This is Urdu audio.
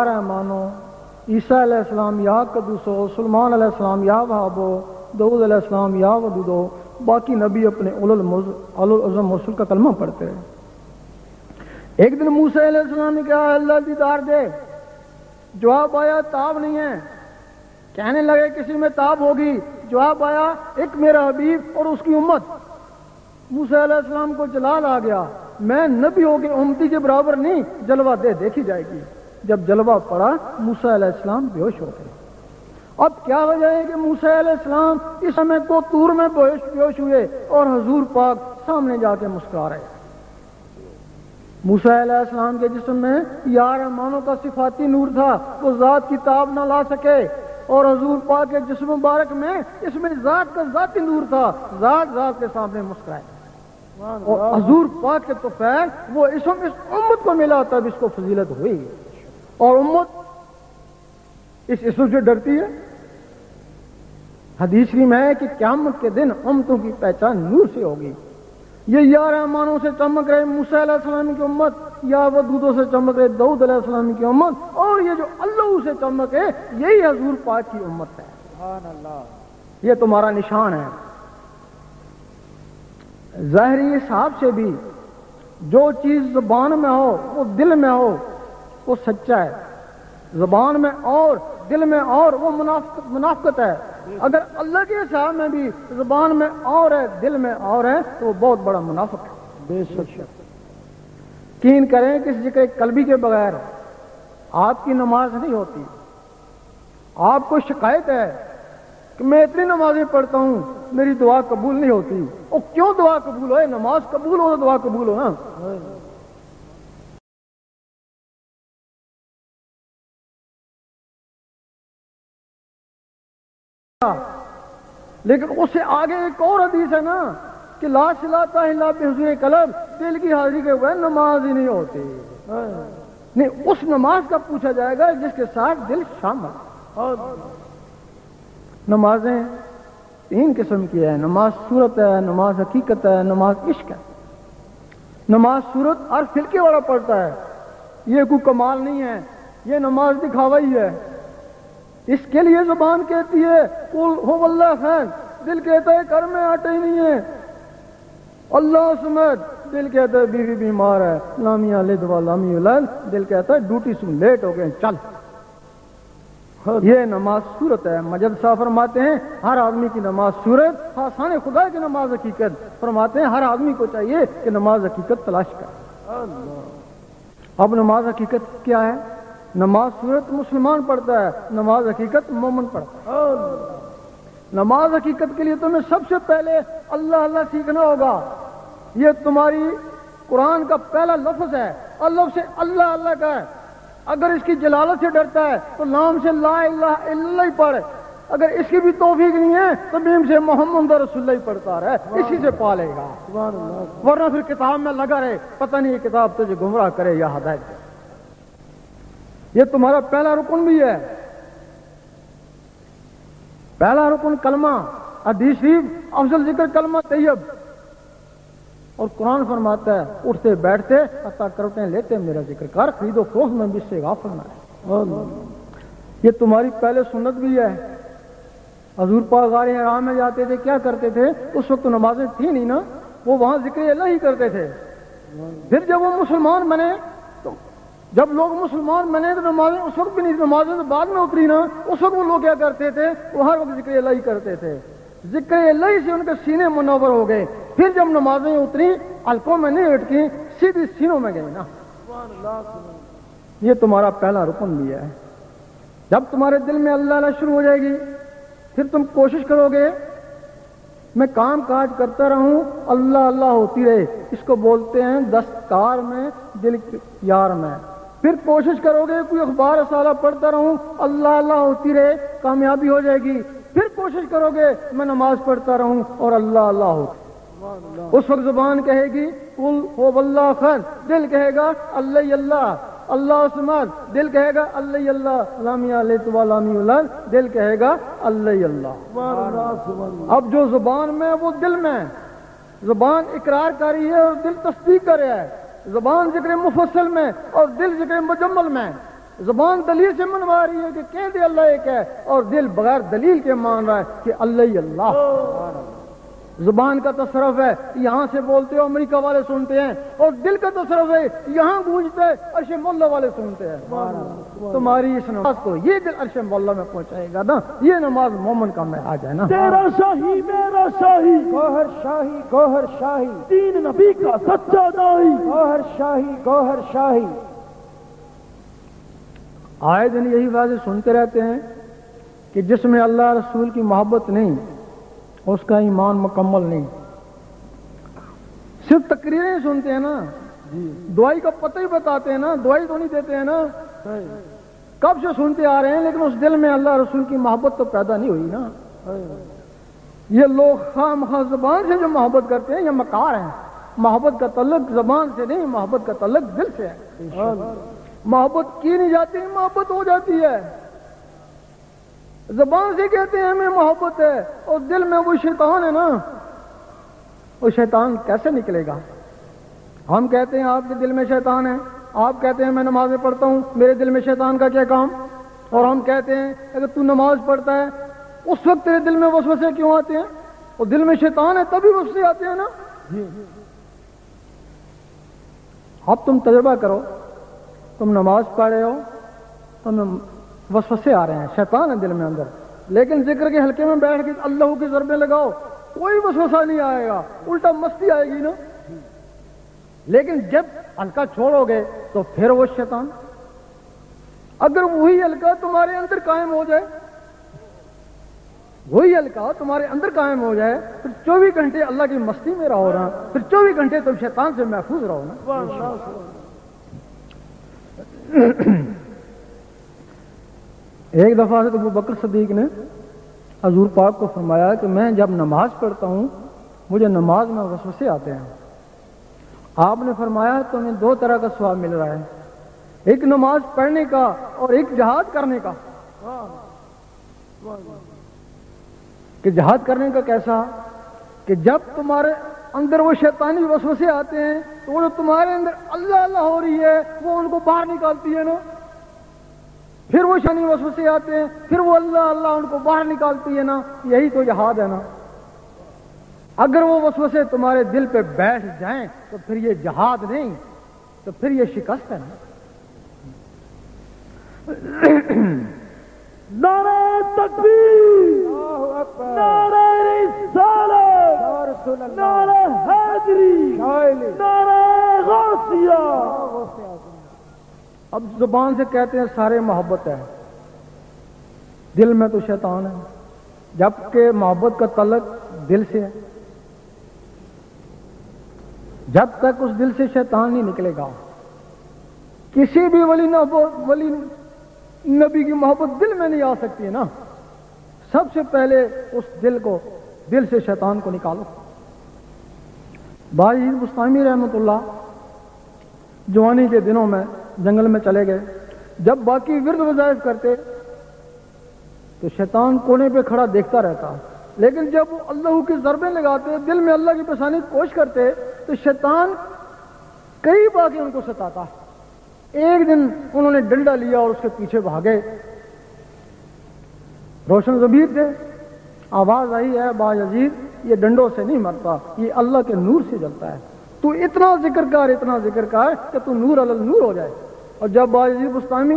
رحمانو، عیسیٰ علیہ السلام یا قدوسو، سلمان علیہ السلام یا وہابو، داؤد علیہ السلام یا ودودو، باقی نبی اپنے اولوالعزم رسول کا کلمہ پڑھتے ہیں۔ ایک دن موسیٰ علیہ السلام نے کہا اللہ دیدار دے، جواب آیا تاب نہیں ہے۔ کہنے لگے کسی میں تاب ہوگی، جواب آیا ایک میرا حبیب اور اس کی امت۔ موسیٰ علیہ السلام کو جلال آ گیا، میں نبیوں کے امتی کے برابر نہیں، جلوہ دے دیکھی جائے گی۔ جب جلوہ پڑا موسیٰ علیہ السلام بے ہوش ہو گئے۔ اب کیا وجہ ہے کہ موسیٰ علیہ السلام اس سمے کو طور میں بے ہوش ہوئے اور حضور پاک سامنے جا کے مسکرا رہے ہیں۔ موسیٰ علیہ السلام کے جسم میں یا رحمانوں کا صفاتی نور تھا، وہ ذات کی تاب نہ لا سکے، اور حضور پاک کے جسم مبارک میں اس میں ذات کا ذاتی نور تھا، ذات کے سامنے مسکرائے۔ اور حضور پاک کے توفیق وہ اس امت کو ملا، تب اس کو فضیلت ہوئی، اور امت اس اسم سے ڈرتی ہے۔ حدیث میں ہے کہ قیامت کے دن امتوں کی پہچان نور سے ہوگی۔ یہ یا رحمانوں سے چمک رہے موسیٰ علیہ السلام کی امت، یا ودودوں سے چمک رہے داؤد علیہ السلام کی امت، اور یہ جو اللہ سے چمک ہے یہی حضور پاک کی امت ہے۔ سبحان اللہ، یہ تمہارا نشان ہے۔ ظاہری حساب سے بھی جو چیز زبان میں ہو وہ دل میں ہو وہ سچا ہے، زبان میں اور دل میں اور وہ منافقت ہے۔ اگر اللہ کے حساب میں بھی زبان میں اور ہے دل میں اور ہے تو وہ بہت بڑا منافق ہے۔ بے شک یقین کریں کہ اس ذکر قلبی کے بغیر آپ کی نماز نہیں ہوتی۔ آپ کو شکایت ہے کہ میں اتنی نمازیں پڑھتا ہوں میری دعا قبول نہیں ہوتی۔ اور کیوں دعا قبول ہوئے؟ نماز قبول ہو تو دعا قبول ہو نا۔ لیکن اس سے آگے ایک اور حدیث ہے نا کہ لا صلاۃ الا بحضور قلب، دل کی حاضری کے بغیر نماز ہی نہیں ہوتی۔ نہیں، اس نماز کا پوچھا جائے گا جس کے ساتھ دل شامل۔ نمازیں تین قسم کی ہے، نماز صورت ہے، نماز حقیقت ہے، نماز عشق ہے۔ نماز صورت ہر فرقے والا پڑھتا ہے، یہ کوئی کمال نہیں ہے، یہ نماز دکھاوا ہی ہے۔ اس کے لیے زبان کہتی ہے قل هو اللہ خیر، دل کہتا ہے گھر میں آٹا ہی نہیں ہے، اللہ سمجھ، دل کہتا ہے بیوی بیمار ہے، لامیاں لد و لامی ولد، دل کہتا ہے ڈیوٹی سے لیٹ ہو گئے چل۔ یہ نماز صورت ہے۔ مجد صاحب فرماتے ہیں ہر آدمی کی نماز صورت، آسان خدا کی نماز حقیقت۔ فرماتے ہیں ہر آدمی کو چاہیے کہ نماز حقیقت تلاش کرے۔ اب نماز حقیقت کیا ہے؟ نماز صورت مسلمان پڑھتا ہے، نماز حقیقت مومن پڑھتا ہے۔ نماز حقیقت کے لیے تمہیں سب سے پہلے اللہ اللہ سیکھنا ہوگا۔ یہ تمہاری قرآن کا پہلا لفظ ہے، اللہ سے اللہ اللہ کا ہے۔ اگر اس کی جلالت سے ڈرتا ہے تو نام سے لا الہ الا اللہ ہی پڑھ، اگر اس کی بھی توفیق نہیں ہے تو میم سے محمد رسول اللہ ہی پڑھتا رہے، اسی سے پالے گا، ورنہ پھر کتاب میں لگا رہے، پتہ نہیں یہ کتاب تجھے گمراہ کرے یا ہدایت دے۔ یہ تمہارا پہلا رکن بھی ہے۔ پہلا رکن کلمہ، حدیث شریف افضل ذکر کلمہ طیب، اور قرآن فرماتا ہے اٹھتے بیٹھتے عطا کرتے لیتے میرا ذکر کر، خرید و فروخت میں بھی اس سے غافل نہ ہے۔ یہ تمہاری پہلے سنت بھی ہے۔ حضور پاک غار حرام میں جاتے تھے، کیا کرتے تھے؟ اس وقت نمازیں تھیں نہیں نا، وہ وہاں ذکر اللہ ہی کرتے تھے۔ پھر جب وہ مسلمان بنے، جب لوگ مسلمان بنے تو نمازیں اس وقت بھی نہیں، نمازیں تو بعد میں اتری نا، اس وقت وہ لوگ کیا کرتے تھے؟ وہ ہر وقت ذکر اللہ ہی کرتے تھے۔ ذکر اللہ سے ان کے سینے منور ہو گئے۔ پھر جب نمازیں اتری حلقوں میں نہیں اٹکی، سیدھی سینوں میں گئی نا۔ یہ تمہارا پہلا رکن بھی ہے۔ جب تمہارے دل میں اللہ اللہ شروع ہو جائے گی، پھر تم کوشش کرو گے میں کام کاج کرتا رہوں اللہ اللہ ہوتی رہے، اس کو بولتے ہیں دستار میں دل یار میں۔ پھر کوشش کرو گے کوئی اخبار رسالہ پڑھتا رہوں اللہ اللہ ہوتی رہے، کامیابی ہو جائے گی۔ پھر کوشش کرو گے میں نماز پڑھتا رہوں اور اللہ اللہ ہوتی، اس وقت زبان کہے گی قل هو اللہ خیر، دل کہے گا اللہ اللہ، اللہ سمد، دل کہے گا اللہ اللہ، لامیاں لت و لامی ولد، دل کہے گا اللہ اللہ۔ اب جو زبان میں وہ دل میں، زبان اقرار کر رہی ہے اور دل تصدیق کر رہا ہے، زبان ذکر مفصل میں اور دل ذکر مجمل میں۔ زبان دلیل سے منوا رہی ہے کہ کہہ دے اللہ ایک ہے، اور دل بغیر دلیل کے مان رہا ہے کہ اللہ ہی اللہ۔ زبان کا تصرف ہے، یہاں سے بولتے ہو امریکہ والے سنتے ہیں، اور دل کا تصرف ہے یہاں گونجتا ہے عرش مولا والے سنتے ہیں۔ تمہاری اس نماز کو یہ دل عرش مولا میں پہنچائے گا نا، یہ نماز مومن کا معراج ہے نا۔ تیرا شاہی میرا شاہی، گوہر شاہی گوہر شاہی، دین نبی کا سچا دائی، گوہر شاہی گوہر شاہی۔ آئے دن یہی واضح سنتے رہتے ہیں کہ جس میں اللہ رسول کی محبت نہیں اس کا ایمان مکمل نہیں۔ صرف تقریریں سنتے ہیں نا، دعائی کا پتہ ہی بتاتے ہیں نا، دعائی تو نہیں دیتے ہیں نا، کب سے سنتے آ رہے ہیں، لیکن اس دل میں اللہ رسول کی محبت تو پیدا نہیں ہوئی نا۔ یہ لوگ خام خواہ زبان سے جو محبت کرتے ہیں یہ مکار ہیں۔ محبت کا تعلق زبان سے نہیں، محبت کا تعلق دل سے ہے۔ محبت کی نہیں جاتی، محبت ہو جاتی ہے۔ زبان سے کہتے ہیں ہمیں محبت ہے، اور دل میں وہ شیطان ہے نا، وہ شیطان کیسے نکلے گا؟ ہم کہتے ہیں آپ کے دل میں شیطان ہے، آپ کہتے ہیں میں نمازیں پڑھتا ہوں، میرے دل میں شیطان کا کیا کام؟ اور ہم کہتے ہیں اگر تو نماز پڑھتا ہے اس وقت تیرے دل میں وسوسے کیوں آتے ہیں؟ اور دل میں شیطان ہے تبھی وسوسے آتے ہیں نا۔ اب تم تجربہ کرو، تم نماز پڑھ رہے ہو، تمہیں وسوسے آ رہے ہیں، شیطان ہے دل میں اندر، لیکن ذکر کے حلقے میں بیٹھ کے اللہ کی ضربیں لگاؤ، کوئی وسوسہ نہیں آئے گا، الٹا مستی آئے گی نا۔ لیکن جب حلقہ چھوڑو گے تو پھر وہ شیطان، اگر وہی حلقہ تمہارے اندر قائم ہو جائے، وہی حلقہ تمہارے اندر قائم ہو جائے، پھر 24 گھنٹے اللہ کی مستی میں رہو نا، پھر 24 گھنٹے تم شیطان سے محفوظ رہو نا۔ ایک دفعہ حضرت ابو بکر صدیق نے حضور پاک کو فرمایا کہ میں جب نماز پڑھتا ہوں مجھے نماز میں وسوسے آتے ہیں۔ آپ نے فرمایا تمہیں 2 طرح کا ثواب مل رہا ہے، ایک نماز پڑھنے کا اور ایک جہاد کرنے کا۔ کہ جہاد کرنے کا کیسا؟ کہ جب تمہارے اندر وہ شیطانی وسوسے آتے ہیں تو وہ جو تمہارے اندر اللہ اللہ ہو رہی ہے وہ ان کو باہر نکالتی ہے نا، پھر وہ شیطانی وسوسے آتے ہیں، پھر وہ اللہ اللہ ان کو باہر نکالتی ہے نا، یہی تو جہاد ہے نا۔ اگر وہ وسوسے تمہارے دل پہ بیٹھ جائیں تو پھر یہ جہاد نہیں، تو پھر یہ شکست ہے نا۔ نعرہ تکبیر، نعرہ رسالت، نعرہ حیدری، نعرہ غوثیہ۔ اب زبان سے کہتے ہیں سارے محبت ہے، دل میں تو شیطان ہے، جبکہ محبت کا تعلق دل سے ہے۔ جب تک اس دل سے شیطان نہیں نکلے گا، کسی بھی ولی نبی کی محبت دل میں نہیں آ سکتی ہے نا۔ سب سے پہلے اس دل سے شیطان کو نکالو۔ بائی بستامی رحمۃ اللہ جوانی کے دنوں میں جنگل میں چلے گئے، جب باقی ورد وظائف کرتے تو شیطان کونے پہ کھڑا دیکھتا رہتا، لیکن جب وہ اللہ کی ضربیں لگاتے، دل میں اللہ کی پسانے کی کوشش کرتے تو شیطان قریب آ کے ان کو ستاتا۔ ایک دن انہوں نے ڈنڈا لیا اور اس کے پیچھے بھاگے، روشن ضمیر تھے، آواز آئی ہے باعزیز یہ ڈنڈوں سے نہیں مرتا، یہ اللہ کے نور سے جلتا ہے، تو اتنا ذکر کر کہ تو نور علی نور ہو جائے۔ اور جب باعزیز بستامی